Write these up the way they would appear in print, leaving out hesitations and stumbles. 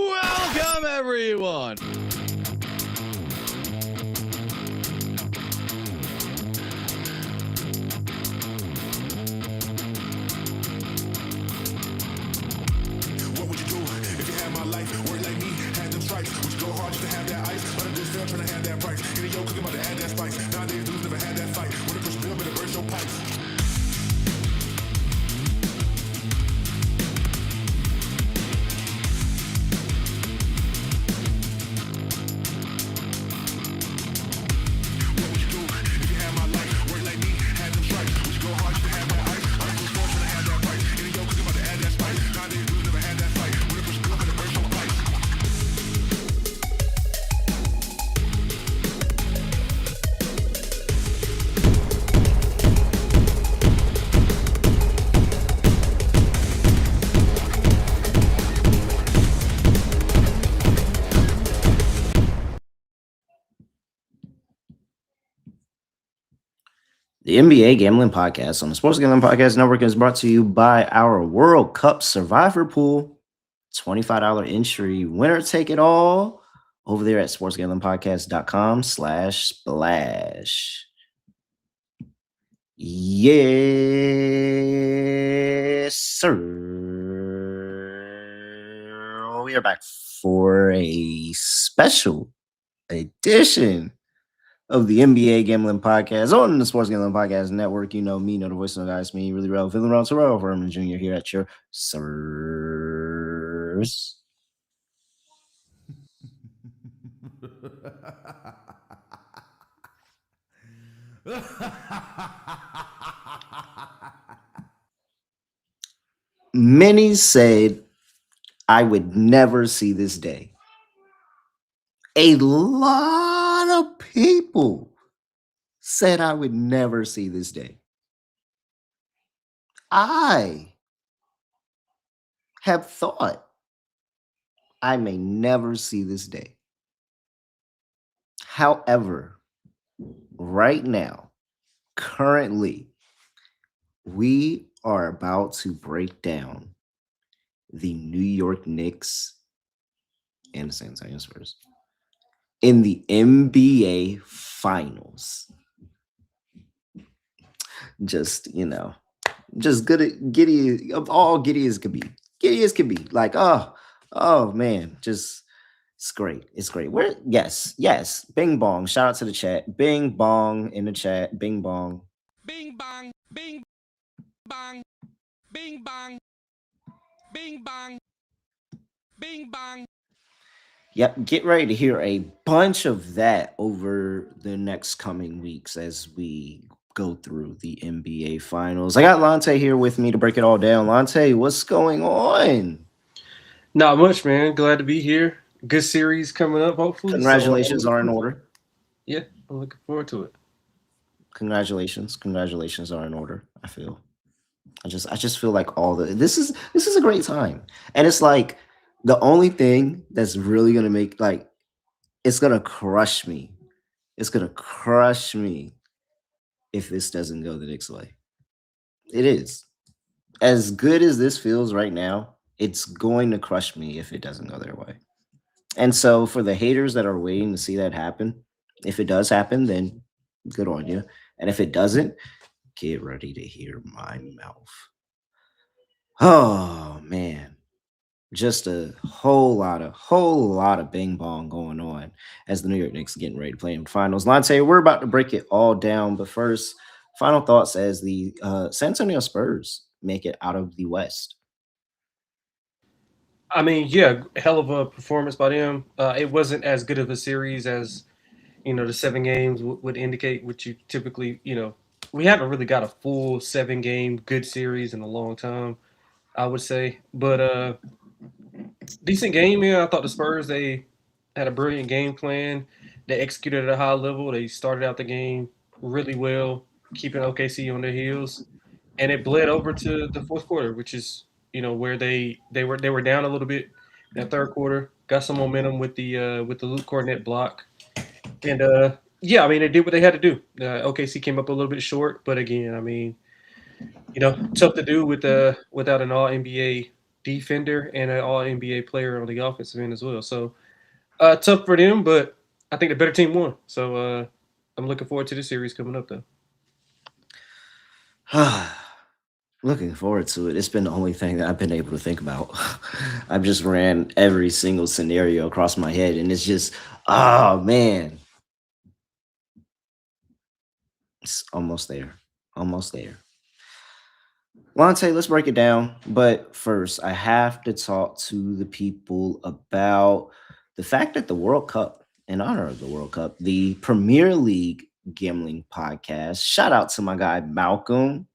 Welcome, everyone. What would you do if you had my life? Work like me, had them stripes. Would you go hard just to have that ice? But I'm just still trying to have that price. Getting your cooking about to add that spice. Nowadays, dudes never had that fight. When it push bill, better burst your pipes. What would you do if you had my life? Work like me, had them stripes. Would you go hard just to have that ice? But I'm just still trying to have that price. Getting your cooking about to add that spice. Nowadays, dudes never had that fight. When it push bill, better burst your pipes. The NBA Gambling Podcast on the Sports Gambling Podcast Network is brought to you by our World Cup Survivor Pool. $25 entry, winner take it all over there at sportsgamblingpodcast.com/splash. Yes, sir. We are back for a special edition of the NBA Gambling Podcast on the Sports Gambling Podcast Network. You know me, know the voice of the guys, me, really real, feeling around Terrell Furman Jr. here at your service. Many said I would never see this day. A lot of people said I would never see this day. I have thought I may never see this day. However, right now, currently, we are about to break down the New York Knicks and the San Antonio Spurs in the NBA Finals. Just, just giddy, all giddy as could be. Giddy as could be. Like, oh man, just it's great. It's great. Yes. Bing bong. Shout out to the chat. Bing bong in the chat. Bing bong. Bing bong, bing bong, bing bong, bing bong, bing bong. Yep, get ready to hear a bunch of that over the next coming weeks as we go through the NBA Finals. I got Lonte here with me to break it all down. Lonte, what's going on? Not much, man. Glad to be here. Good series coming up, hopefully. Congratulations are in order. Yeah, I'm looking forward to it. Congratulations are in order. I just feel like this is a great time, and it's like the only thing that's really gonna make it's gonna crush me. It's gonna crush me if this doesn't go the Knicks' way. It is. As good as this feels right now, it's going to crush me if it doesn't go their way. And so for the haters that are waiting to see that happen, if it does happen, then good on you. And if it doesn't, get ready to hear my mouth. Oh man. Just a whole lot of bing bong going on as the New York Knicks are getting ready to play in the finals. Lonte, we're about to break it all down, but first, final thoughts as the San Antonio Spurs make it out of the West. I mean, yeah, hell of a performance by them. It wasn't as good of a series as, the 7 games would indicate, which you typically, we haven't really got a full 7-game good series in a long time, I would say. But decent game, yeah. I thought the Spurs, they had a brilliant game plan. They executed at a high level. They started out the game really well, keeping OKC on their heels. And it bled over to the fourth quarter, which is, where they were down a little bit in the third quarter, got some momentum with the Luke Cornett block. And yeah, I mean, they did what they had to do. OKC came up a little bit short, but again, I mean, tough to do without an all NBA defender and an All NBA player on the offensive end as well. So tough for them, but I think the better team won. So I'm looking forward to the series coming up, though. Looking forward to it. It's been the only thing that I've been able to think about. I've just ran every single scenario across my head, and it's just, oh man, it's almost there. Almost there. Lonte, let's break it down. But first, I have to talk to the people about the fact that the World Cup, in honor of the World Cup, the Premier League gambling podcast. Shout out to my guy Malcolm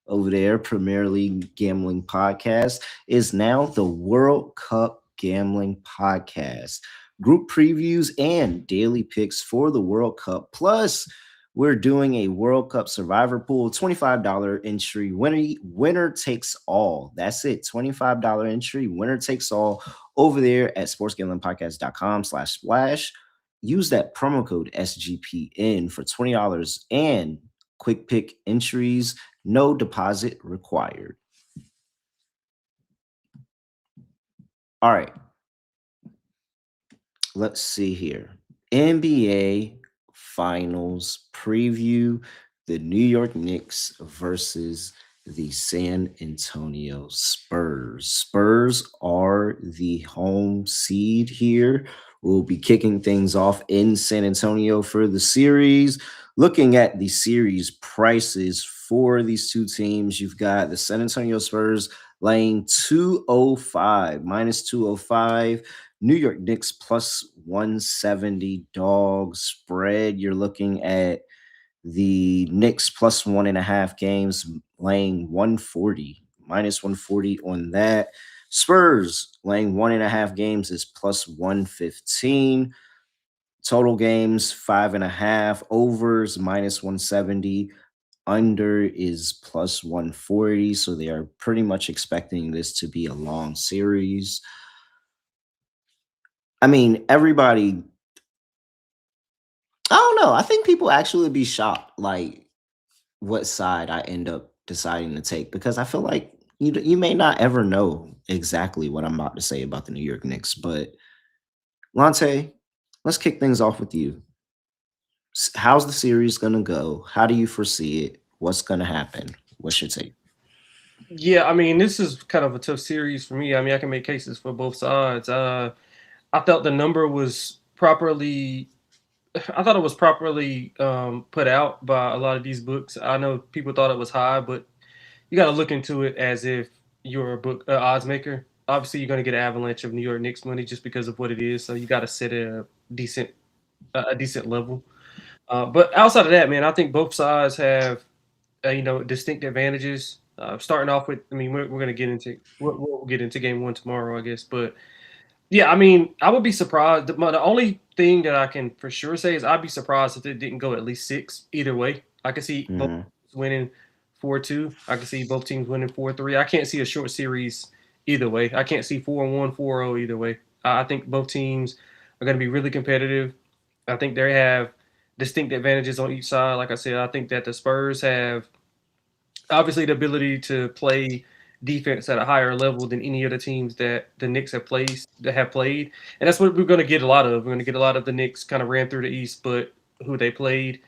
over there, Premier League Gambling Podcast, is now the World Cup Gambling Podcast. Group previews and daily picks for the World Cup. Plus, we're doing a World Cup Survivor Pool, $25 entry, winner takes all. That's it, $25 entry, winner takes all over there at sportsgamblingpodcast.com/splash. Use that promo code SGPN for $20 and quick pick entries. No deposit required. All right. Let's see here. NBA Finals preview. The New York Knicks versus the San Antonio Spurs. Spurs are the home seed here. We'll be kicking things off in San Antonio for the series. Looking at the series prices for these two teams, you've got the San Antonio Spurs laying 205, minus 205. New York Knicks plus 170 dog spread. You're looking at the Knicks plus 1.5 games, laying 140, minus 140 on that. Spurs laying 1.5 games is plus 115. Total games 5.5. Overs minus 170. Under is plus 140. So they are pretty much expecting this to be a long series. I mean, everybody, I don't know. I think people actually would be shocked, like, what side I end up deciding to take, because I feel like you may not ever know exactly what I'm about to say about the New York Knicks. But Lonte, let's kick things off with you. How's the series going to go? How do you foresee it? What's going to happen? What's your take? Yeah, I mean, this is kind of a tough series for me. I mean, I can make cases for both sides. I felt the number was properly. I thought it was properly put out by a lot of these books. I know people thought it was high, but you got to look into it as if you're a book odds maker. Obviously, you're going to get an avalanche of New York Knicks money just because of what it is. So you got to set it at decent a decent level. But outside of that, man, I think both sides have distinct advantages. Starting off with, I mean, we're going to get into we'll get into game one tomorrow, I guess. But yeah, I mean, I would be surprised. The only thing that I can for sure say is I'd be surprised if it didn't go at least 6 either way. I could see both Mhm. winning 4-2. I could see both teams winning 4-3. I can't see a short series either way. I can't see 4-1, 4-0 either way. I think both teams are going to be really competitive. I think they have distinct advantages on each side. Like I said, I think that the Spurs have obviously the ability to play defense at a higher level than any of the teams that the Knicks have played. And that's what we're going to get a lot of. We're going to get a lot of the Knicks kind of ran through the East, but who they played,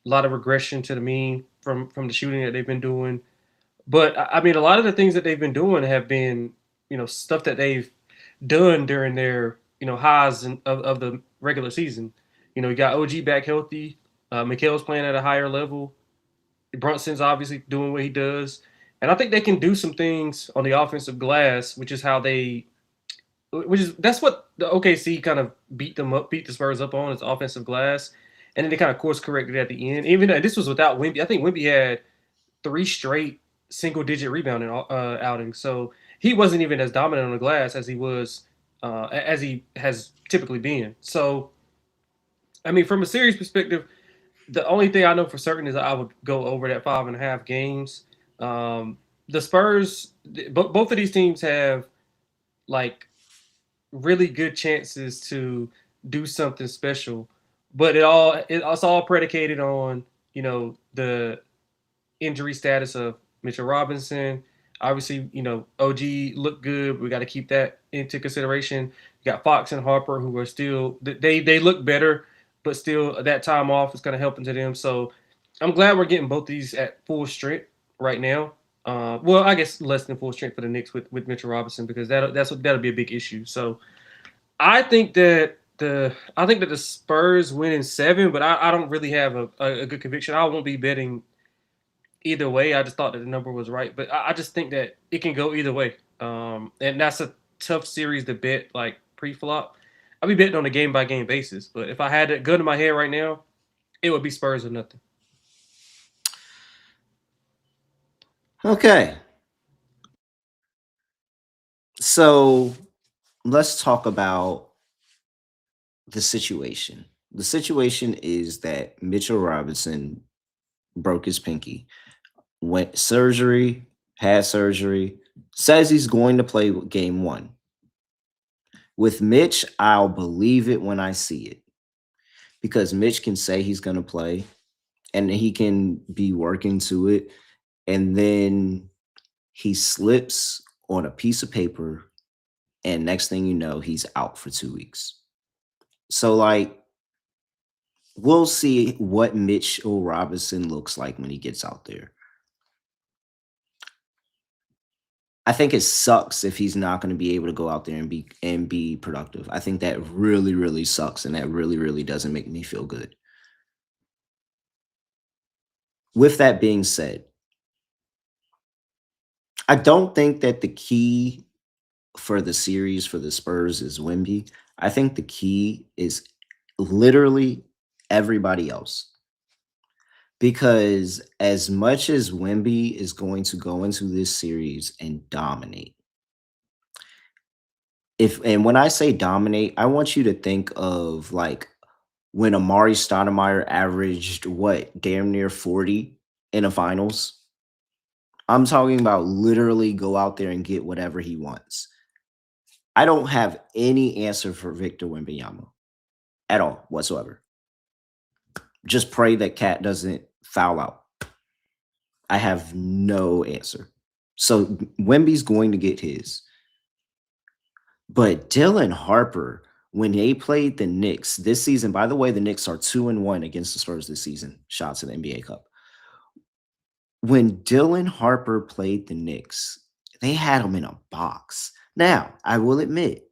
a lot of regression to the mean from the shooting that they've been doing. But I mean, a lot of the things that they've been doing have been, stuff that they've done during their, highs of the regular season. You got OG back healthy. Mikal's playing at a higher level. Brunson's obviously doing what he does. And I think they can do some things on the offensive glass, that's what the OKC kind of beat the Spurs up on, is offensive glass. And then they kind of course corrected at the end. Even though this was without Wemby. I think Wemby had 3 straight single-digit rebounding outings. So he wasn't even as dominant on the glass as he has typically been. So, I mean, from a series perspective, the only thing I know for certain is I would go over that 5.5 games. The Spurs, both of these teams have like really good chances to do something special, but it's all predicated on the injury status of Mitchell Robinson. Obviously, OG looked good. We got to keep that into consideration. You got Fox and Harper, who are still they look better, but still that time off is kind of helping to them. So I'm glad we're getting both these at full strength right now. Well, I guess less than full strength for the Knicks with Mitchell Robinson, because that'll be a big issue. So I think that the Spurs win in 7, but I don't really have a good conviction. I won't be betting either way. I just thought that the number was right, but I just think that it can go either way. And that's a tough series to bet like pre-flop. I'll be betting on a game by game basis, but if I had a gun in my head right now, it would be Spurs or nothing. Okay. So let's talk about the situation. The situation is that Mitchell Robinson broke his pinky, went surgery, had surgery, says he's going to play game 1. With Mitch, I'll believe it when I see it, because Mitch can say he's going to play and he can be working to it, and then he slips on a piece of paper, and next thing you know, he's out for 2 weeks. So, like, we'll see what Mitchell Robinson looks like when he gets out there. I think it sucks if he's not going to be able to go out there and be productive. I think that really, really sucks, and that really, really doesn't make me feel good. With that being said, I don't think that the key for the series for the Spurs is Wemby. I think the key is literally everybody else. Because as much as Wemby is going to go into this series and dominate, and when I say dominate, I want you to think of like when Amari Stoudemire averaged damn near 40 in the finals. I'm talking about literally go out there and get whatever he wants. I don't have any answer for Victor Wembanyama at all whatsoever. Just pray that Cat doesn't foul out. I have no answer. So Wemby's going to get his. But Dylan Harper, when they played the Knicks this season, by the way, the Knicks are 2-1 against the Spurs this season, shots in the NBA Cup. When Dylan Harper played the Knicks, they had him in a box. Now, I will admit,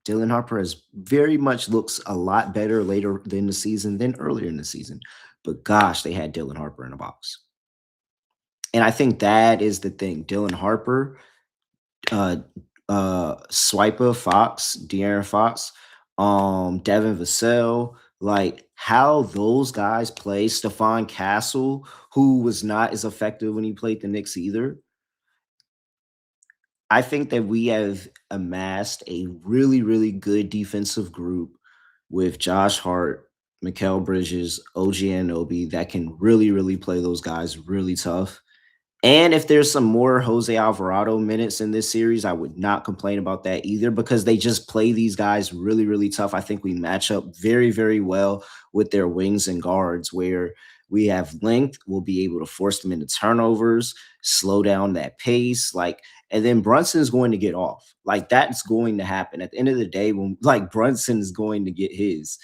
Dylan Harper very much looks a lot better later in the season than earlier in the season. But gosh, they had Dylan Harper in a box. And I think that is the thing. Dylan Harper, Swiper, Fox, De'Aaron Fox, Devin Vassell, like how those guys play. Stephon Castle, who was not as effective when he played the Knicks either. I think that we have amassed a really, really good defensive group with Josh Hart, Mikal Bridges, OG Anunoby that can really, really play those guys really tough. And if there's some more Jose Alvarado minutes in this series, I would not complain about that either, because they just play these guys really, really tough. I think we match up very, very well with their wings and guards, where we have length. We'll be able to force them into turnovers, slow down that pace. And then Brunson is going to get off. Like, that's going to happen at the end of the day when Brunson is going to get his.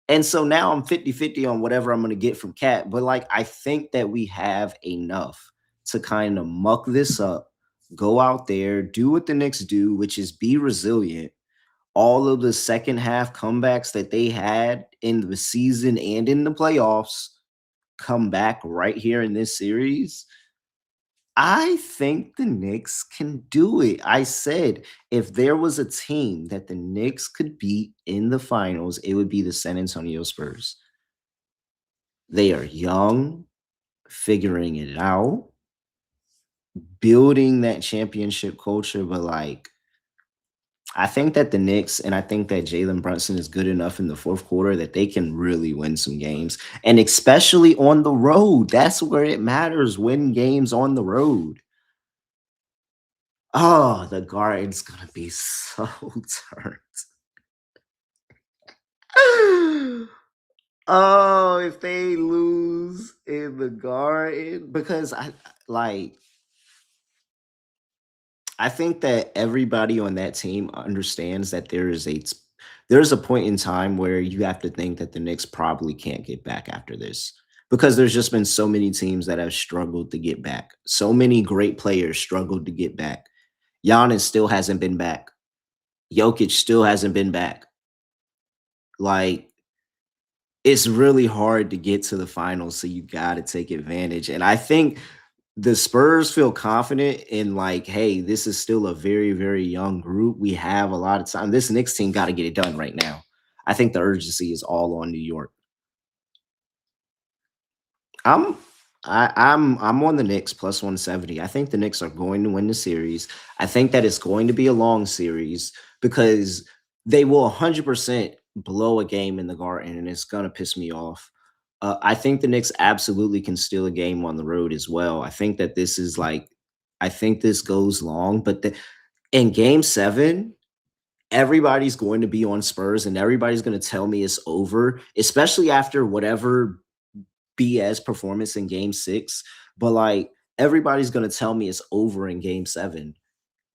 And so now I'm 50-50 on whatever I'm going to get from Cat. But I think that we have enough to kind of muck this up, go out there, do what the Knicks do, which is be resilient. All of the second half comebacks that they had in the season and in the playoffs come back right here in this series. I think the Knicks can do it. I said if there was a team that the Knicks could beat in the finals, it would be the San Antonio Spurs. They are young, figuring it out, building that championship culture, but I think that the Knicks, and I think that Jalen Brunson is good enough in the fourth quarter that they can really win some games, and especially on the road. That's where it matters, win games on the road. Oh, the Garden's going to be so turned. Oh, if they lose in the Garden, because I think that everybody on that team understands that there's a point in time where you have to think that the Knicks probably can't get back after this because there's just been so many teams that have struggled to get back. So many great players struggled to get back. Giannis still hasn't been back. Jokic still hasn't been back. Like, it's really hard to get to the finals, so you got to take advantage. And I think the Spurs feel confident in like, hey, this is still a very, very young group. We have a lot of time. This Knicks team got to get it done right now. I think the urgency is all on New York. I'm I'm on the Knicks plus 170. I think the Knicks are going to win the series. I think that it's going to be a long series because they will 100% blow a game in the Garden, and it's going to piss me off. I think the Knicks absolutely can steal a game on the road as well. I think that this is like, I think this goes long, but in game 7, everybody's going to be on Spurs and everybody's going to tell me it's over, especially after whatever BS performance in game 6. But like, everybody's going to tell me it's over in game 7.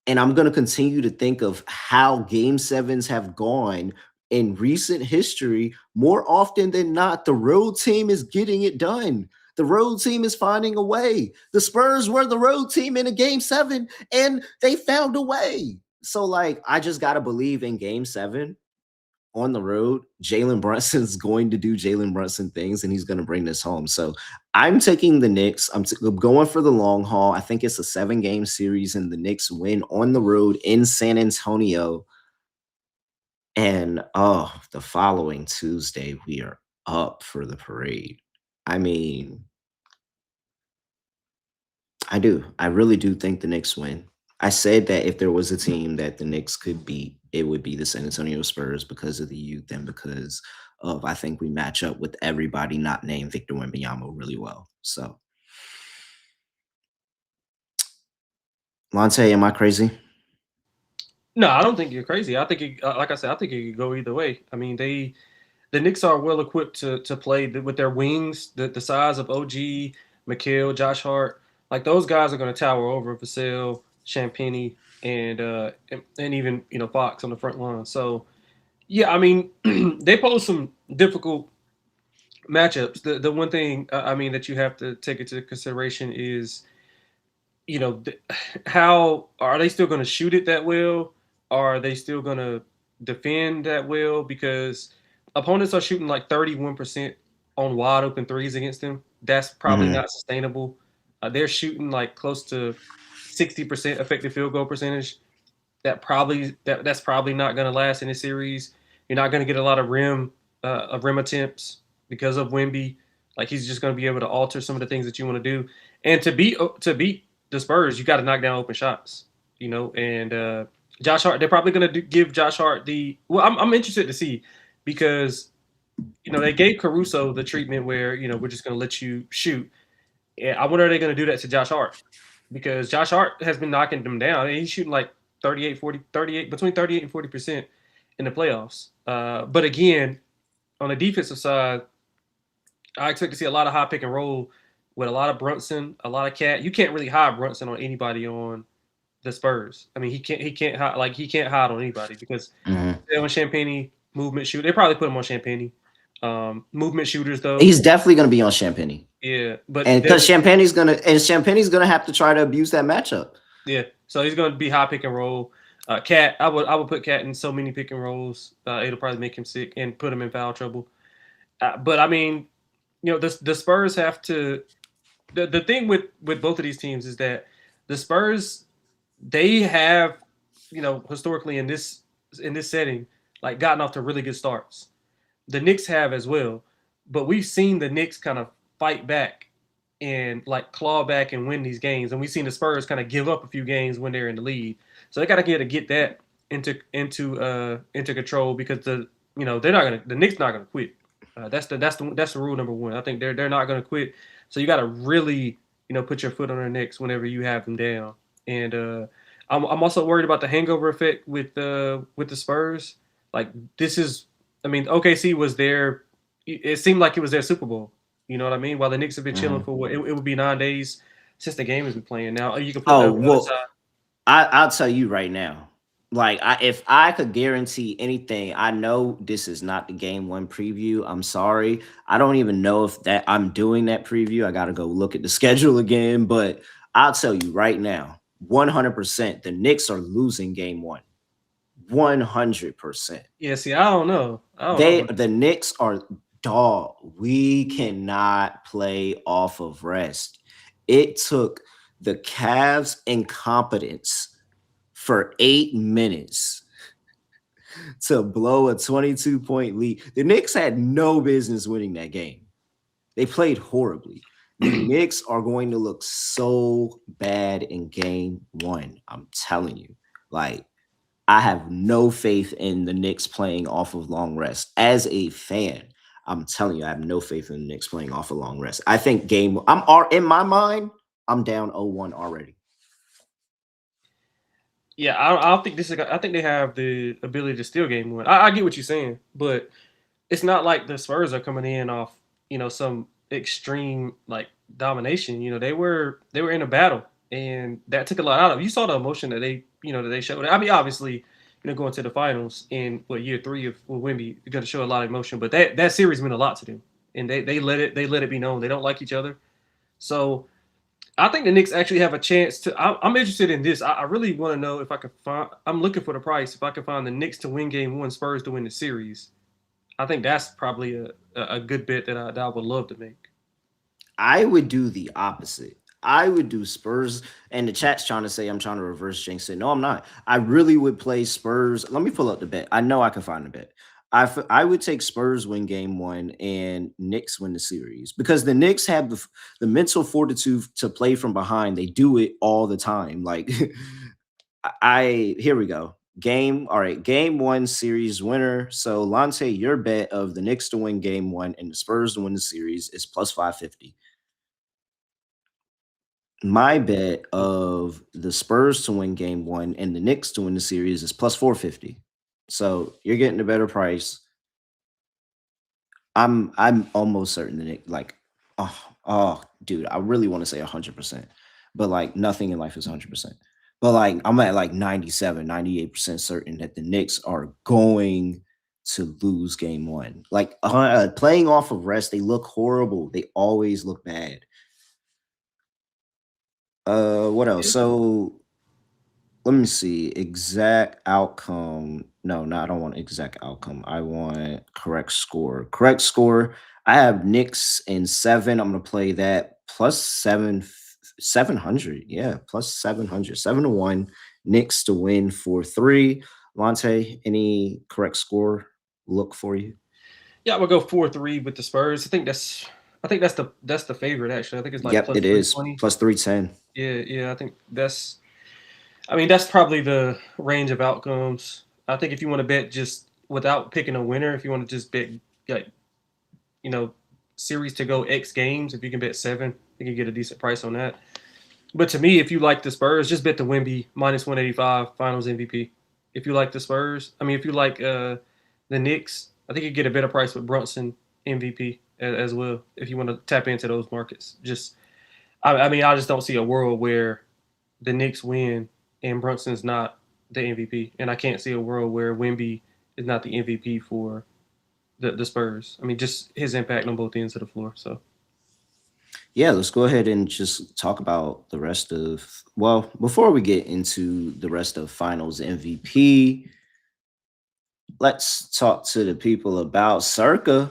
And I'm going to continue to think of how game 7s have gone in recent history. More often than not, the road team is getting it done. The road team is finding a way. The Spurs were the road team in a game 7 and they found a way. So like, I just got to believe in game 7 on the road, Jalen Brunson's going to do Jalen Brunson things and he's going to bring this home. So I'm taking the Knicks. I'm going for the long haul. I think it's a 7-game series and the Knicks win on the road in San Antonio. And the following Tuesday, we are up for the parade. I mean, I do. I really do think the Knicks win. I said that if there was a team that the Knicks could beat, it would be the San Antonio Spurs because of the youth and because of, I think we match up with everybody not named Victor Wembanyama really well. So, Lonte, am I crazy? No, I don't think you're crazy. I think, like I said, I think it could go either way. I mean, the Knicks are well equipped to play with their wings, the size of OG, McHale, Josh Hart. Like those guys are going to tower over Vassell, Champagnie, and even Fox on the front line. So yeah, I mean they pose some difficult matchups. The one thing I mean that you have to take into consideration is how are they still going to shoot it that well? Are they still going to defend that well? Because opponents are shooting like 31% on wide open threes against them. That's probably not sustainable. They're shooting like close to 60% effective field goal percentage. That's probably not going to last in this series. You're not going to get a lot of rim attempts because of Wemby. Like he's just going to be able to alter some of the things that you want to do. And to beat the Spurs, you got to knock down open shots. And Josh Hart, they're probably going to give Josh Hart I'm interested to see because they gave Caruso the treatment where we're just going to let you shoot. And I wonder are they going to do that to Josh Hart because Josh Hart has been knocking them down. He's shooting like 38 between 38 and 40% in the playoffs. But again, on the defensive side, I expect to see a lot of high pick and roll with a lot of Brunson, a lot of Cat. You can't really hide Brunson on anybody on the Spurs. I mean, he can't hide on anybody because they're on Champagnie movement shoot. They probably put him on Champagnie. Movement shooters though. He's definitely going to be on Champagnie. Yeah, but because Champagnie's gonna have to try to abuse that matchup. Yeah, so he's going to be high pick and roll. Cat, I would put Cat in so many pick and rolls. It'll probably make him sick and put him in foul trouble. But I mean, the Spurs have to. The thing with both of these teams is that the Spurs, they have, historically in this setting, like gotten off to really good starts. The Knicks have as well, but we've seen the Knicks kind of fight back and like claw back and win these games, and we've seen the Spurs kind of give up a few games when they're in the lead. So they got to get that into control because the Knicks not gonna quit. That's the rule number one. I think they're not gonna quit. So you got to really put your foot on their necks whenever you have them down. And I'm also worried about the hangover effect with the Spurs. Like this is, I mean, OKC was their. It seemed like it was their Super Bowl. You know what I mean? While the Knicks have been chilling for it would be 9 days since the game has been playing. Now you can put that on the other side. I'll tell you right now. Like, if I could guarantee anything, I know this is not the game one preview. I'm sorry. I don't even know if that I'm doing that preview. I got to go look at the schedule again. But I'll tell you right now, 100%, the Knicks are losing game one. 100%. Yeah, see, I don't know. I don't know. The Knicks are dog. We cannot play off of rest. It took the Cavs' incompetence for 8 minutes to blow a 22-point lead. The Knicks had no business winning that game. They played horribly. The Knicks are going to look so bad in game one. I'm telling you. Like, I have no faith in the Knicks playing off of long rest. As a fan, I'm telling you, I have no faith in the Knicks playing off of long rest. I think in my mind, I'm down 0-1 already. Yeah, I don't think this is. I think they have the ability to steal game one. I get what you're saying, but it's not like the Spurs are coming in off some extreme like domination. They were in a battle, and that took a lot out of. You saw the emotion that they showed. I mean, obviously, going to the finals in year 3 of Wemby, you're going to show a lot of emotion. But that series meant a lot to them, and they let it be known they don't like each other. So I think the Knicks actually have a chance to. I'm interested in this. I really want to know if I can find. I'm looking for the price. If I can find the Knicks to win game one, Spurs to win the series, I think that's probably a good bet that I would love to make. I would do the opposite. I would do Spurs, and the chat's trying to say I'm trying to reverse jinx it. No, I'm not. I really would play Spurs. Let me pull up the bet. I know I can find a bet. I would take Spurs win game one and Knicks win the series because the Knicks have the mental fortitude to play from behind. They do it all the time. Like here we go. Game one series winner. So Lonte, your bet of the Knicks to win game one and the Spurs to win the series is plus 550. My bet of the Spurs to win game one and the Knicks to win the series is plus 450. So you're getting a better price. I'm almost certain that dude, I really want to say 100%, but like nothing in life is 100%. But like I'm at like 97, 98% certain that the Knicks are going to lose game one. Like playing off of rest, they look horrible. They always look bad. What else? So let me see. Exact outcome. No, I don't want exact outcome. I want correct score. Correct score. I have Knicks in 7. I'm gonna play that plus 700. Yeah, plus 700. 7-1. Knicks to win 4-3. Lonte, any correct score look for you? Yeah, we'll go 4-3 with the Spurs. I think that's the favorite actually. I think it's like Yep, plus it is 320. plus 310. Yeah. I think that's. I mean, that's probably the range of outcomes. I think if you want to bet just without picking a winner, if you want to just bet like series to go X games, if you can bet 7, you can get a decent price on that. But to me, if you like the Spurs, just bet the Wemby minus 185 Finals MVP. If you like the Spurs, if you like the Knicks, I think you get a better price with Brunson MVP as well. If you want to tap into those markets, I just don't see a world where the Knicks win and Brunson's not the MVP, and I can't see a world where Wemby is not the MVP for the Spurs. I mean, just his impact on both ends of the floor. So, yeah, let's go ahead and just talk about the rest of. Well, before we get into the rest of Finals MVP, let's talk to the people about Circa.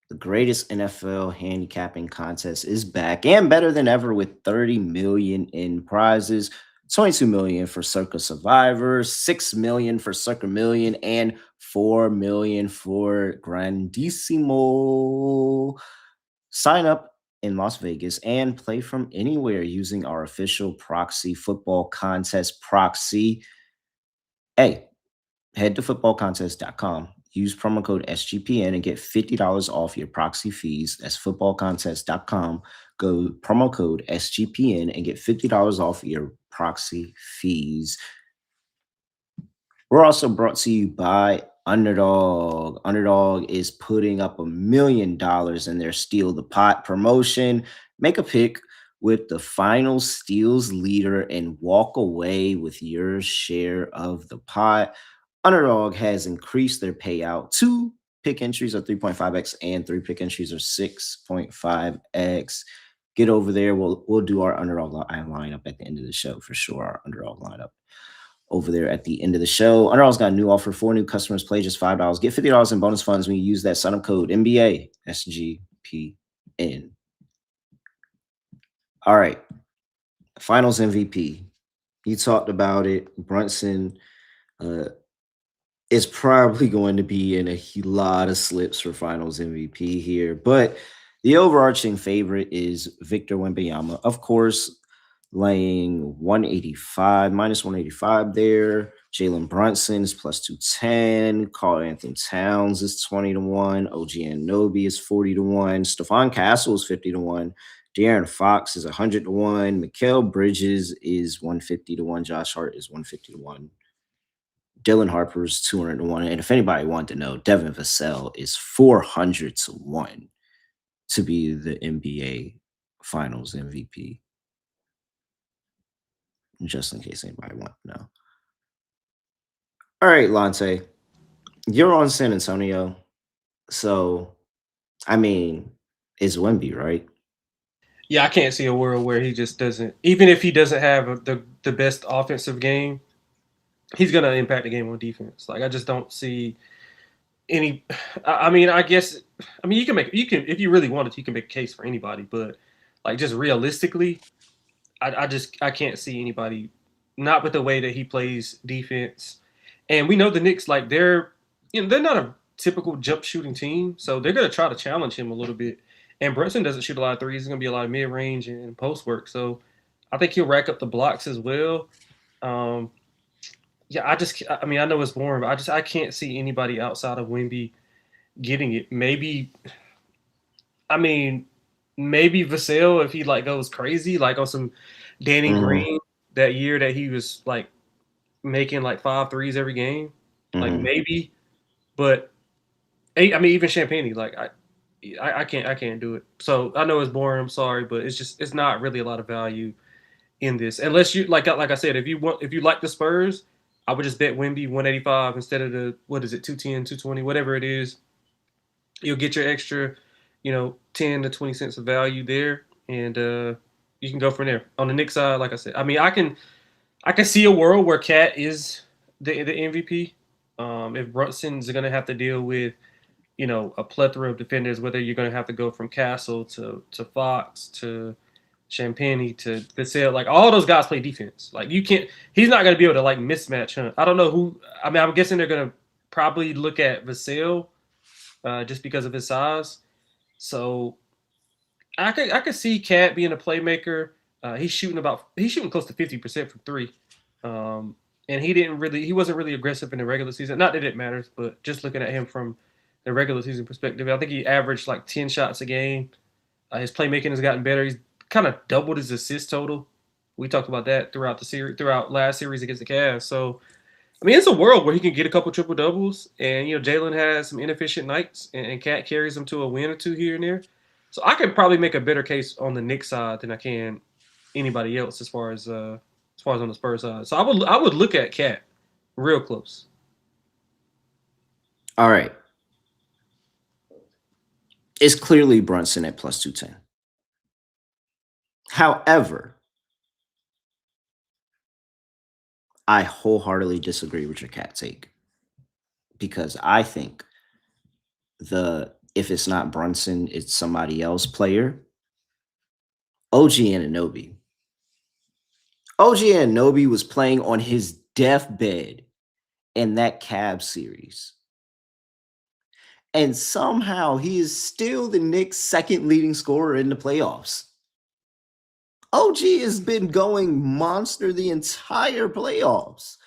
The greatest NFL handicapping contest is back and better than ever with 30 million in prizes. 22 million for Circa Survivors, 6 million for Circa Million, and 4 million for Grandissimo. Sign up in Las Vegas and play from anywhere using our official proxy football contest proxy. Hey, head to footballcontest.com. Use promo code SGPN and get $50 off your proxy fees. That's footballcontest.com. Go promo code SGPN and get $50 off your proxy fees. We're also brought to you by Underdog. Underdog is putting up $1 million in their Steal the Pot promotion. Make a pick with the final steals leader and walk away with your share of the pot. Underdog has increased their payout. 2 pick entries are 3.5x and 3 pick entries are 6.5x. Get over there. We'll do our underdog lineup at the end of the show for sure. Our underdog lineup over there at the end of the show. Underdog's got a new offer. 4 new customers play just $5. Get $50 in bonus funds when you use that sign-up code NBA SGPN. All right. Finals MVP. You talked about it. Brunson is probably going to be in a lot of slips for Finals MVP here, but the overarching favorite is Victor Wembanyama, of course, laying 185, minus 185 there. Jalen Brunson is plus 210. Karl Anthony Towns is 20-1. OG Anunoby is 40-1. Stephon Castle is 50-1. De'Aaron Fox is 100-1. Mikal Bridges is 150-1. Josh Hart is 150-1. Dylan Harper's 200-1. And if anybody wanted to know, Devin Vassell is 400-1 to be the NBA Finals MVP. Just in case anybody wanted to know. All right, Lonte, you're on San Antonio. So, I mean, it's Wemby, right? Yeah, I can't see a world where he just doesn't, even if he doesn't have the best offensive game, he's going to impact the game on defense. Like, I just don't see any. I mean, I guess, you can if you really wanted to, you can make a case for anybody, but like just realistically, I can't see anybody, not with the way that he plays defense. And we know the Knicks, like they're not a typical jump shooting team, so they're going to try to challenge him a little bit. And Brunson doesn't shoot a lot of threes. It's going to be a lot of mid range and post work. So I think he'll rack up the blocks as well. Yeah, I know it's boring, but I can't see anybody outside of Wemby getting it. Maybe Vassell, if he like goes crazy, like on some Danny Green that year that he was like making like 5 threes every game, like maybe. But even Champagne, like I can't do it. So I know it's boring. I'm sorry, but it's not really a lot of value in this unless you like I said, if you like the Spurs, I would just bet Wemby 185 instead of the 210, 220, whatever it is. You'll get your extra, 10 to 20 cents of value there, and you can go from there. On the Knicks side, like I said, I can see a world where Cat is the MVP. If Brunson's going to have to deal with, a plethora of defenders, whether you're going to have to go from Castle to Fox to Champagne to Vassell, like all those guys play defense. Like he's not going to be able to like mismatch him. I don't know who. I'm guessing they're going to probably look at Vassell just because of his size. So I could see Cat being a playmaker. He's shooting close to 50% from 3. And he wasn't really aggressive in the regular season. Not that it matters, but just looking at him from the regular season perspective, I think he averaged like 10 shots a game. His playmaking has gotten better. He's kind of doubled his assist total. We talked about that throughout last series against the Cavs. So, it's a world where he can get a couple triple doubles, and Jalen has some inefficient nights, and Cat carries him to a win or two here and there. So I could probably make a better case on the Knicks side than I can anybody else as far as on the Spurs side. So I would look at Cat real close. All right. It's clearly Brunson at plus 210. However, I wholeheartedly disagree with your Cat take, because I think if it's not Brunson, it's somebody else player. OG Anunoby. OG Anunoby was playing on his deathbed in that Cavs series. And somehow he is still the Knicks' second leading scorer in the playoffs. OG has been going monster the entire playoffs.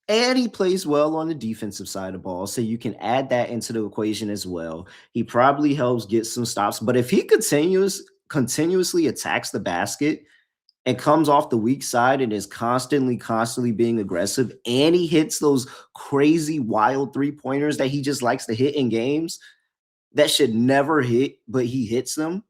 And he plays well on the defensive side of the ball, so you can add that into the equation as well. He probably helps get some stops, but if he continuously attacks the basket and comes off the weak side and is constantly being aggressive, and he hits those crazy wild 3-pointers that he just likes to hit in games that should never hit, but he hits them,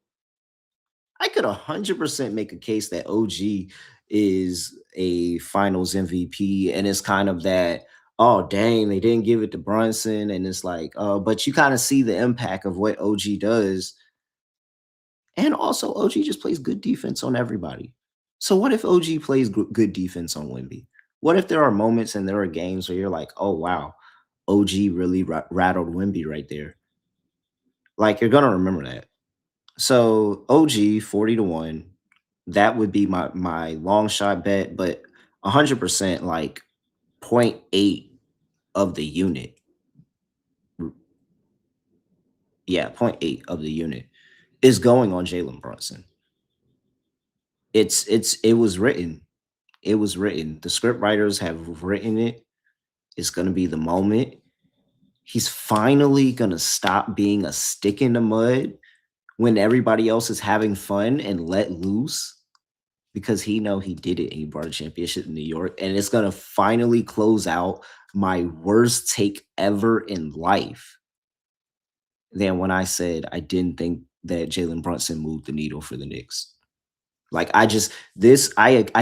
I could 100% make a case that OG is a Finals MVP, and it's kind of that. Oh dang, they didn't give it to Brunson, and it's like, but you kind of see the impact of what OG does, and also OG just plays good defense on everybody. So what if OG plays good defense on Wemby? What if there are moments and there are games where you're like, oh wow, OG really rattled Wemby right there? Like you're gonna remember that. So OG 40-1. That would be my long shot bet, but 100% like point 0.8 of the unit. Yeah, point 0.8 of the unit is going on Jalen Brunson. It was written. It was written. The script writers have written it. It's gonna be the moment. He's finally gonna stop being a stick in the mud when everybody else is having fun and let loose, because he did it and he brought a championship in New York. And it's gonna finally close out my worst take ever in life than when I said I didn't think that Jalen Brunson moved the needle for the Knicks. Like I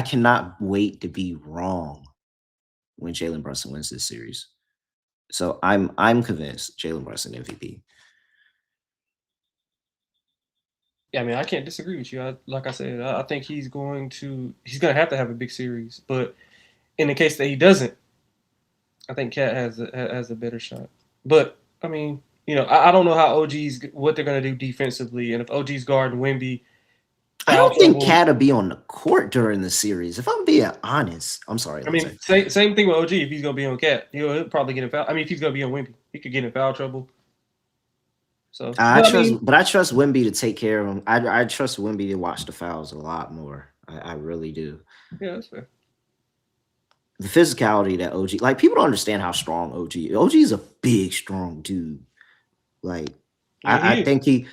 cannot wait to be wrong when Jalen Brunson wins this series. So I'm convinced Jalen Brunson MVP. Yeah, I mean, I can't disagree with you. Like I said, I think he's going to have to have a big series. But in the case that he doesn't, I think Cat has a better shot. But I mean, I don't know how what they're going to do defensively, and if OG's guarding Wemby, I don't think Cat will be on the court during the series. If I'm being honest, I'm sorry. I mean, same thing with OG. If he's going to be on Cat, he'll probably get in foul. I mean, if he's going to be on Wemby, he could get in foul trouble. So I trust Wemby to take care of him. I trust Wemby to watch the fouls a lot more. I really do. Yeah, that's fair. The physicality that OG, like people don't understand how strong OG. OG is a big, strong dude. Like I think he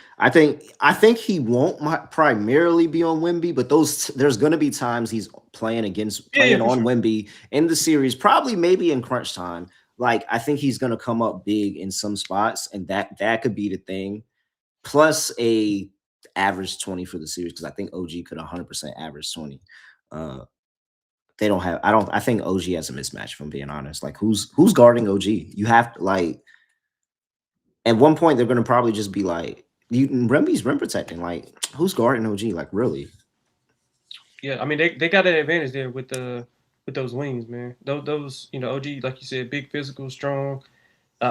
won't primarily be on Wemby, but there's gonna be times he's playing on Wemby in the series, probably maybe in crunch time. Like I think he's gonna come up big in some spots, and that could be the thing. Plus a average 20 for the series, because I think OG could 100% average 20. They don't have. I think OG has a mismatch. If I'm being honest, like who's guarding OG? You have to like. At one point, they're gonna probably just be like, Wemby's rim protecting. Like who's guarding OG? Like really? Yeah, I mean they got an advantage there with those wings, man. Those OG, like you said, big, physical, strong.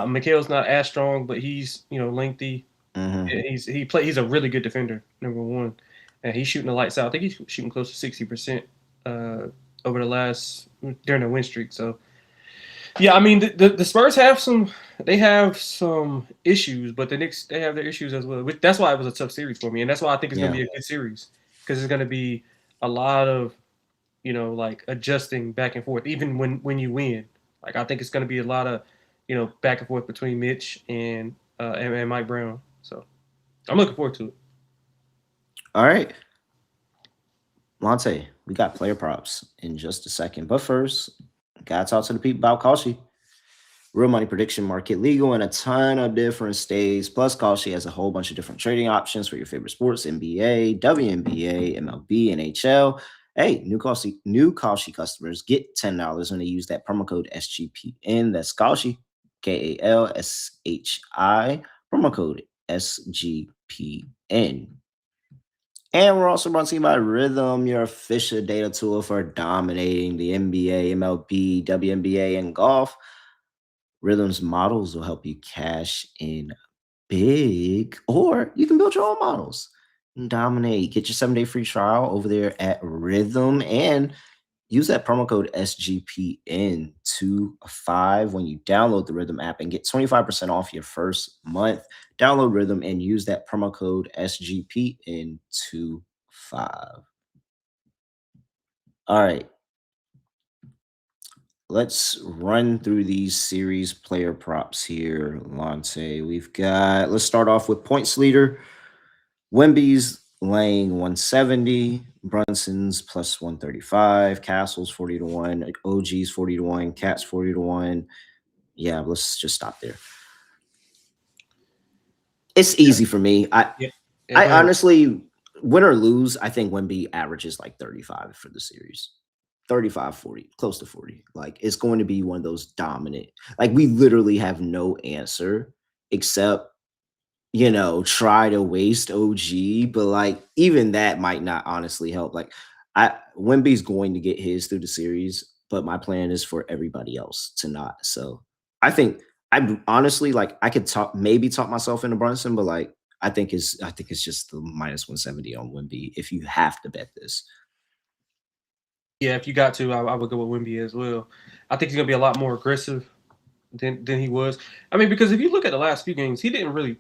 Mikhail's not as strong, but he's lengthy. Mm-hmm. He's a really good defender, number one, and he's shooting the lights out. I think he's shooting close to 60% over during the win streak. So yeah, I mean the Spurs have some issues, but the Knicks, they have their issues as well. That's why it was a tough series for me, and that's why I think it's gonna be a good series, because it's gonna be a lot of like adjusting back and forth, even when you win. Like I think it's gonna be a lot of back and forth between Mitch and Mike Brown. So I'm looking forward to it. All right, Lonte, we got player props in just a second, but first, gotta talk to the people about Kalshi. Real money prediction market, legal in a ton of different states. Plus, Kalshi has a whole bunch of different trading options for your favorite sports: NBA, WNBA, MLB, NHL. Hey, new Kalshi customers get $10 when they use that promo code SGPN. That's Kalshi, KALSHI, promo code SGPN. And we're also brought to you by Rhythm, your official data tool for dominating the NBA, MLB, WNBA, and golf. Rhythm's models will help you cash in big, or you can build your own models and dominate. Get your 7-day free trial over there at Rhythm, and use that promo code SGPN25 when you download the Rhythm app and get 25% off your first month. Download Rhythm and use that promo code SGPN25. All right. Let's run through these series player props here, Lonte. Let's start off with points leader. Wemby's laying 170, Brunson's plus 135, Castle's 40-1, OG's 40-1, Cat's 40-1. Yeah, let's just stop there. It's easy for me. I honestly, win or lose, I think Wemby averages like 35 for the series. 35, 40, close to 40. Like it's going to be one of those dominant. Like we literally have no answer except try to waste OG, but like even that might not honestly help. Like Wemby's going to get his through the series, but my plan is for everybody else to not. So I think I honestly like I could talk myself into Brunson, but like I think it's just the minus 170 on Wemby if you have to bet this. Yeah, if you got to, I would go with Wemby as well. I think he's gonna be a lot more aggressive than he was. I mean, because if you look at the last few games, he didn't really.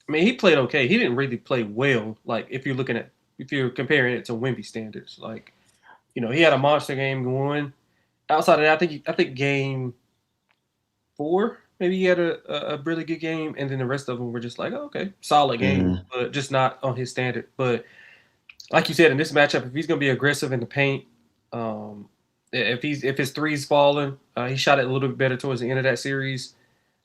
I mean, he played okay. He didn't really play well. Like if you're comparing it to Wemby standards, like he had a monster game going. Outside of that, I think game 4 maybe he had a really good game, and then the rest of them were just like, oh, okay, solid game, but just not on his standard. But like you said, in this matchup, if he's gonna be aggressive in the paint, if his threes falling, he shot it a little bit better towards the end of that series.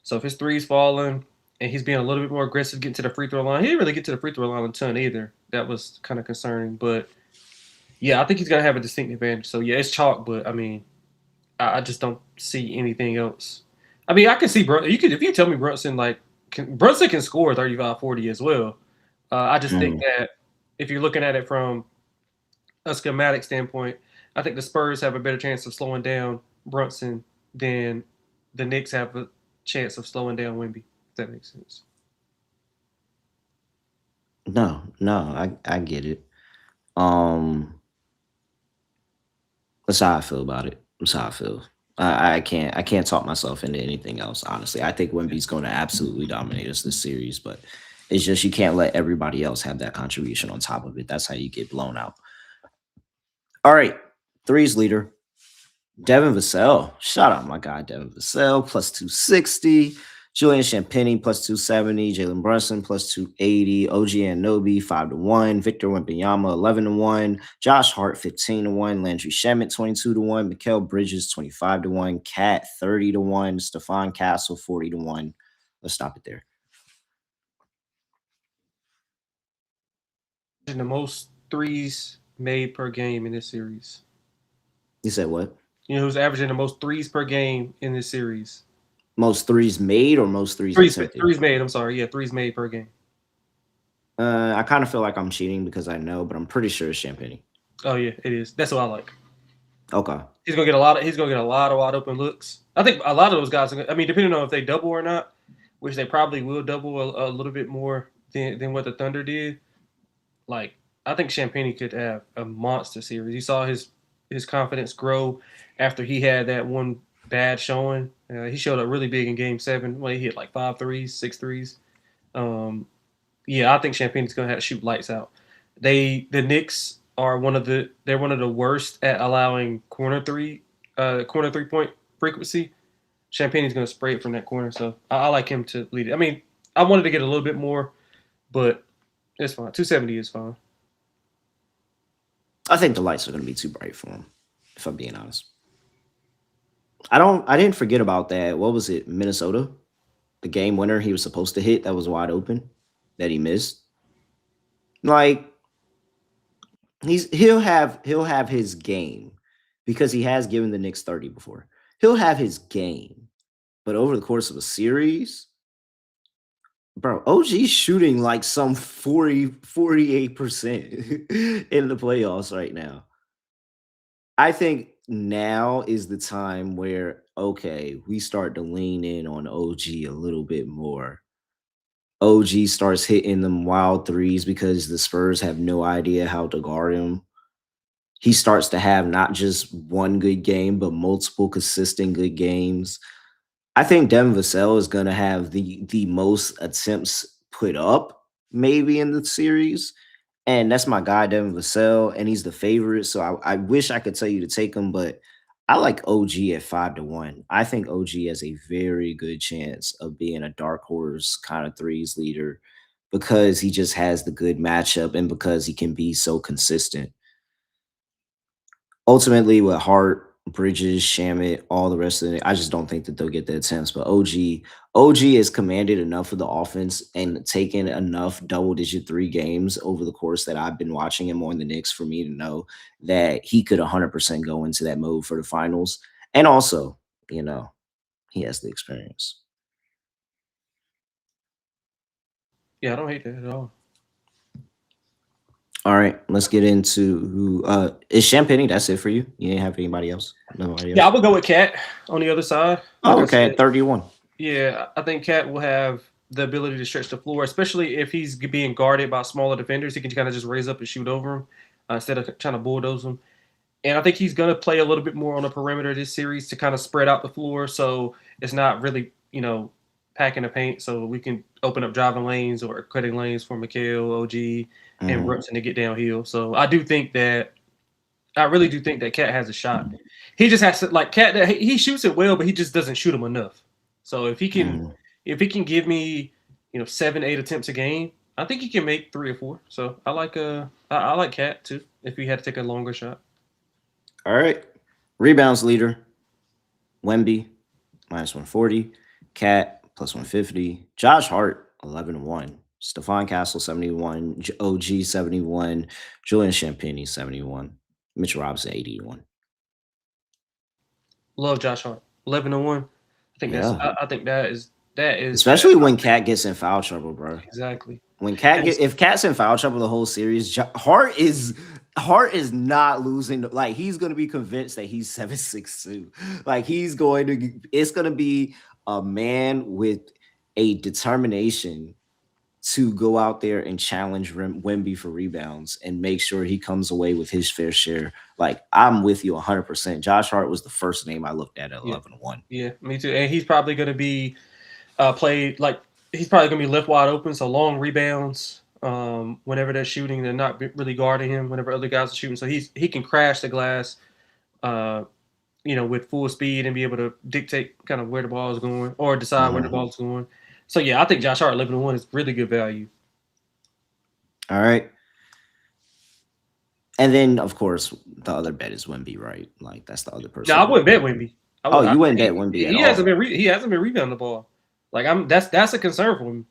So if his threes falling and he's being a little bit more aggressive getting to the free throw line, he didn't really get to the free throw line a ton either. That was kind of concerning, but yeah, I think he's gonna have a distinct advantage. So yeah, it's chalk, but I mean, I just don't see anything else. I mean, I can see if you tell me Brunson can score 35, 40 as well. I just think that if you're looking at it from a schematic standpoint, I think the Spurs have a better chance of slowing down Brunson than the Knicks have a chance of slowing down Wemby. If that makes sense. No, I get it. That's how I feel about it. That's how I feel. I can't talk myself into anything else. Honestly, I think Wemby's going to absolutely dominate us this series, but it's just you can't let everybody else have that contribution on top of it. That's how you get blown out. All right, threes leader, Devin Vassell. Shout out my guy Devin Vassell, plus 260. Julian Champagnie plus 270, Jalen Brunson plus 280, OG Anunoby 5-1, Victor Wembanyama 11-1, Josh Hart 15-1, Landry Shamet 22-1, Mikal Bridges 25-1, Cat 30-1, Stephon Castle 40-1. Let's stop it there. The most threes made per game in this series. You said what? Who's averaging the most threes per game in this series? Most threes made or most threes attempted? Threes made. I'm sorry. Yeah, threes made per game. I kind of feel like I'm cheating because I know, but I'm pretty sure it's Champagnie. Oh yeah, it is. That's what I like. Okay. He's gonna get a lot of wide open looks. I think a lot of those guys. I mean, depending on if they double or not, which they probably will double a little bit more than what the Thunder did. Like I think Champagnie could have a monster series. You saw his confidence grow after he had that one bad showing. He showed up really big in Game 7. Well, he hit like 5 threes, 6 threes. Yeah, I think Champagnie's going to have to shoot lights out. The Knicks are one of the worst at allowing corner three-point frequency. Champagnie's going to spray it from that corner, so I like him to lead it. I mean, I wanted to get a little bit more, but it's fine. 270 is fine. I think the lights are going to be too bright for him, if I'm being honest. I didn't forget about that. What was it? Minnesota? The game winner he was supposed to hit that was wide open that he missed. Like he'll have his game because he has given the Knicks 30 before. He'll have his game. But over the course of a series, bro, OG's shooting like some 48% in the playoffs right now. I think now is the time where, okay, we start to lean in on OG a little bit more. OG starts hitting them wild threes because the Spurs have no idea how to guard him. He starts to have not just one good game, but multiple consistent good games. I think Devin Vassell is going to have the most attempts put up maybe in the series. And that's my guy, Devin Vassell, and he's the favorite. So I wish I could tell you to take him, but I like OG at 5-1. I think OG has a very good chance of being a dark horse kind of threes leader because he just has the good matchup and because he can be so consistent. Ultimately, with Hart, Bridges, Shamit, all the rest of it. I just don't think that they'll get the attempts. But OG has commanded enough of the offense and taken enough double-digit 3 games over the course that I've been watching him on the Knicks for me to know that he could 100% go into that mode for the finals. And also, he has the experience. Yeah, I don't hate that at all. All right, let's get into who is Champagne. That's it for you. You didn't have anybody else? Nobody else? Yeah, I would go with Cat on the other side. Oh, Like I okay, said, 31. yeah, I think Cat will have the ability to stretch the floor, especially if he's being guarded by smaller defenders. He can kind of just raise up and shoot over him instead of trying to bulldoze him. And I think he's going to play a little bit more on the perimeter this series to kind of spread out the floor, so it's not really, packing the paint. So we can open up driving lanes or cutting lanes for Mikal, OG, and Brunson to get downhill. So I really do think that Cat has a shot. He just has to Cat. He shoots it well, but he just doesn't shoot them enough. So if he can give me 7-8 attempts a game, I think he can make 3 or 4. So I like Cat too if he had to take a longer shot. All right, rebounds leader, Wemby -140, Cat +150, Josh Hart 11-1, Stephon Castle 71, OG 71, Julian Champagnie 71, Mitchell Robinson 81. Love Josh Hart 11-1. I think I think that is especially when Cat gets in foul trouble, bro. Exactly. When if Cat's in foul trouble the whole series, Hart is not losing. Like, he's going to be convinced that he's 7'6" Like, it's going to be a man with a determination to go out there and challenge Wemby for rebounds and make sure he comes away with his fair share. Like, I'm with you 100%. Josh Hart was the first name I looked at 11-1. Yeah, me too. And he's probably going to be played like he's probably going to be left wide open. So long rebounds. Whenever they're shooting, they're not really guarding him. Whenever other guys are shooting, so he can crash the glass, with full speed and be able to dictate kind of where the ball is going or decide where the ball is going. So yeah, I think Josh Hart 11-1 is really good value. All right. And then, of course, the other bet is Wemby, right? Like, that's the other person. No, I wouldn't bet Wemby. You wouldn't bet Wemby at all? He hasn't been rebounding the ball. Like, that's a concern for him.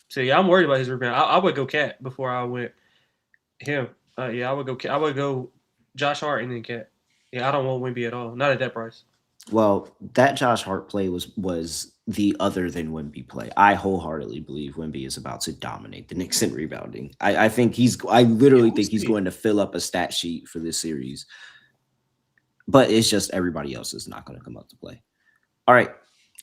So yeah, I'm worried about his rebound. I would go Cat before I went him. I would go Josh Hart and then Cat. Yeah, I don't want Wemby at all. Not at that price. Well, that Josh Hart play was the other than Wemby play. I wholeheartedly believe Wemby is about to dominate the Knicks in rebounding. I literally think he's going to fill up a stat sheet for this series. But it's just everybody else is not going to come up to play. All right.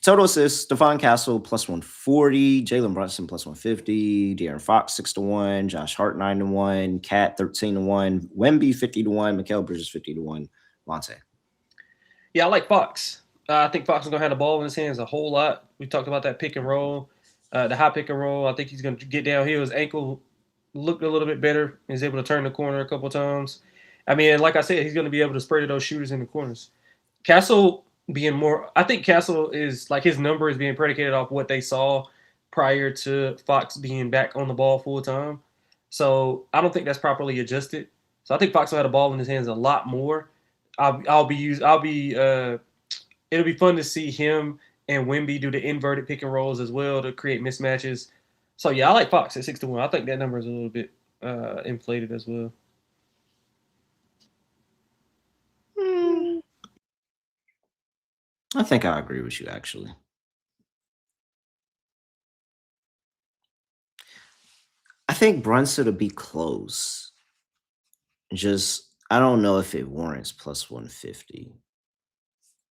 Total assists, Stephon Castle +140, Jalen Brunson +150, De'Aaron Fox 6-1, Josh Hart 9-1, Cat 13-1, Wemby 50-1, Mikal Bridges 50-1, Lonte. Yeah, I like Fox. I think Fox is going to have the ball in his hands a whole lot. We talked about that pick and roll, the high pick and roll. I think he's going to get downhill. His ankle looked a little bit better. He's able to turn the corner a couple of times. I mean, like I said, he's going to be able to spray to those shooters in the corners. Castle being more – I think Castle is – like his number is being predicated off what they saw prior to Fox being back on the ball full time. So I don't think that's properly adjusted. So I think Fox will have the ball in his hands a lot more. It'll be fun to see him and Wemby do the inverted pick and rolls as well to create mismatches. So yeah, I like Fox at 6-1. I think that number is a little bit inflated as well. I think I agree with you, actually. I think Brunson will be close. I don't know if it warrants +150.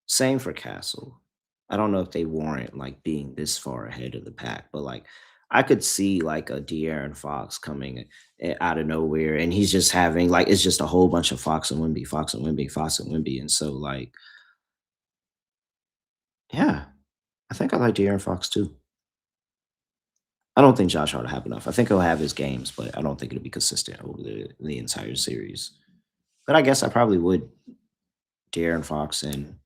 Same for Castle. I don't know if they warrant like being this far ahead of the pack, but like I could see like a De'Aaron Fox coming out of nowhere, and he's just having like it's just a whole bunch of Fox and Wemby, Fox and Wemby, Fox and Wemby, and so like, yeah, I think I like De'Aaron Fox too. I don't think Josh Hart will have enough. I think he'll have his games, but I don't think it'll be consistent over the entire series. But I guess I probably would De'Aaron Fox and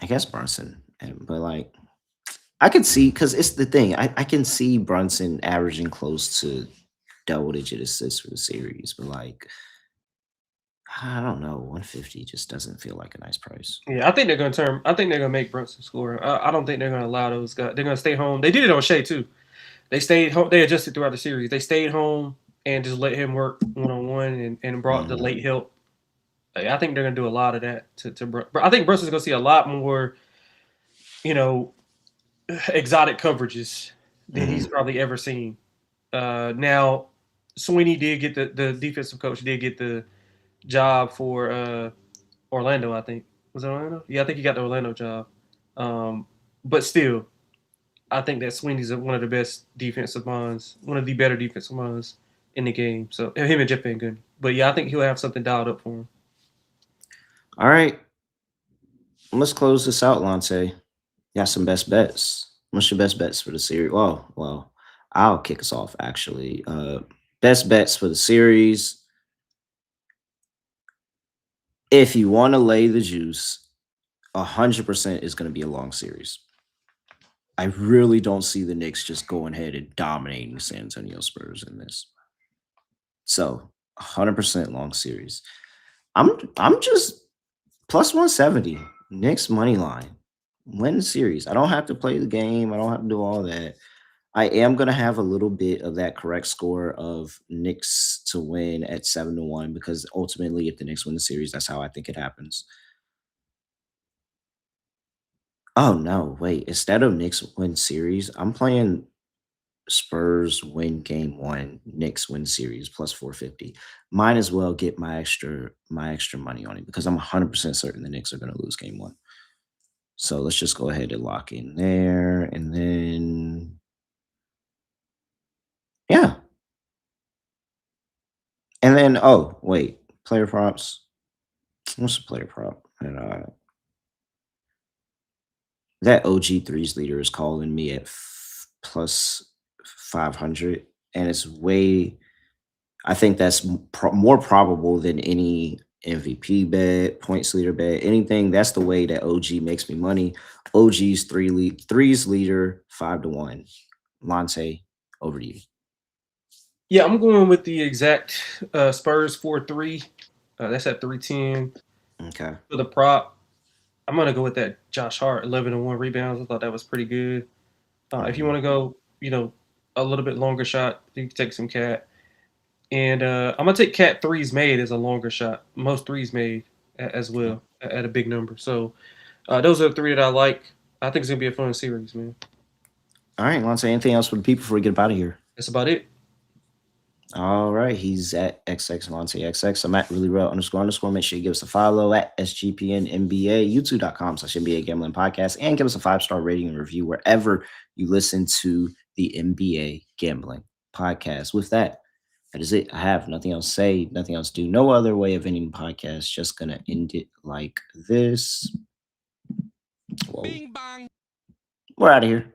I guess Brunson. But like I could see because it's the thing. I can see Brunson averaging close to double-digit assists for the series, but like I don't know. 150 just doesn't feel like a nice price. Yeah, I think they're going to turn. I think they're going to make Brunson score. I don't think they're going to allow those guys. They're going to stay home. They did it on Shea too. They stayed home. They adjusted throughout the series. They stayed home and just let him work one-on-one and brought the late help. I think they're going to do a lot of that to I think Brunson's going to see a lot more, exotic coverages than he's probably ever seen. Now, Sweeney did get the defensive coach did get the job for Orlando, I think. Was it Orlando? Yeah, I think he got the Orlando job. But still, I think that Sweeney's one of the best defensive minds, one of the better defensive minds in the game. So him and Jeff Van Gundy. But yeah, I think he'll have something dialed up for him. All right. Let's close this out, Lonte. Got some best bets. What's your best bets for the series? Well, I'll kick us off, actually. Best bets for the series. If you want to lay the juice, 100% is going to be a long series. I really don't see the Knicks just going ahead and dominating the San Antonio Spurs in this. So 100% long series. I'm just plus 170. Knicks money line. Win the series. I don't have to play the game. I don't have to do all that. I am going to have a little bit of that correct score of Knicks to win at 7-1 because ultimately, if the Knicks win the series, that's how I think it happens. Oh, no. Wait. Instead of Knicks win series, I'm playing Spurs win game 1, Knicks win series plus 450. Might as well get my extra money on it because I'm 100% certain the Knicks are going to lose game 1. So let's just go ahead and lock in there. And then, yeah. And then, oh, wait. Player props. What's the player prop? And that OG threes leader is calling me at plus 500. And it's way, I think that's more probable than any MVP bet, points leader bet, anything. That's the way that OG makes me money. OG's threes leader 5-1. Lonte, over to you. Yeah, I'm going with the exact Spurs 4-3. That's at 310. Okay. For the prop, I'm going to go with that Josh Hart 11-1 rebounds. I thought that was pretty good. If you want to go, a little bit longer shot, you can take some Cat. And I'm going to take Cat threes made as a longer shot. Most threes made as well at a big number. So those are the three that I like. I think it's going to be a fun series, man. All right, Lonte, anything else for the people before we get out of here? That's about it. All right, he's at XX Lonte XX. I'm at reallyreal__. Make sure you give us a follow at SGPN NBA, youtube.com/NBA Gambling Podcast, and give us a 5-star rating and review wherever you listen to the NBA Gambling Podcast. With that is it. I have nothing else to say, nothing else to do. No other way of ending the podcast. Just gonna end it like this. Whoa. Bing bang. We're out of here.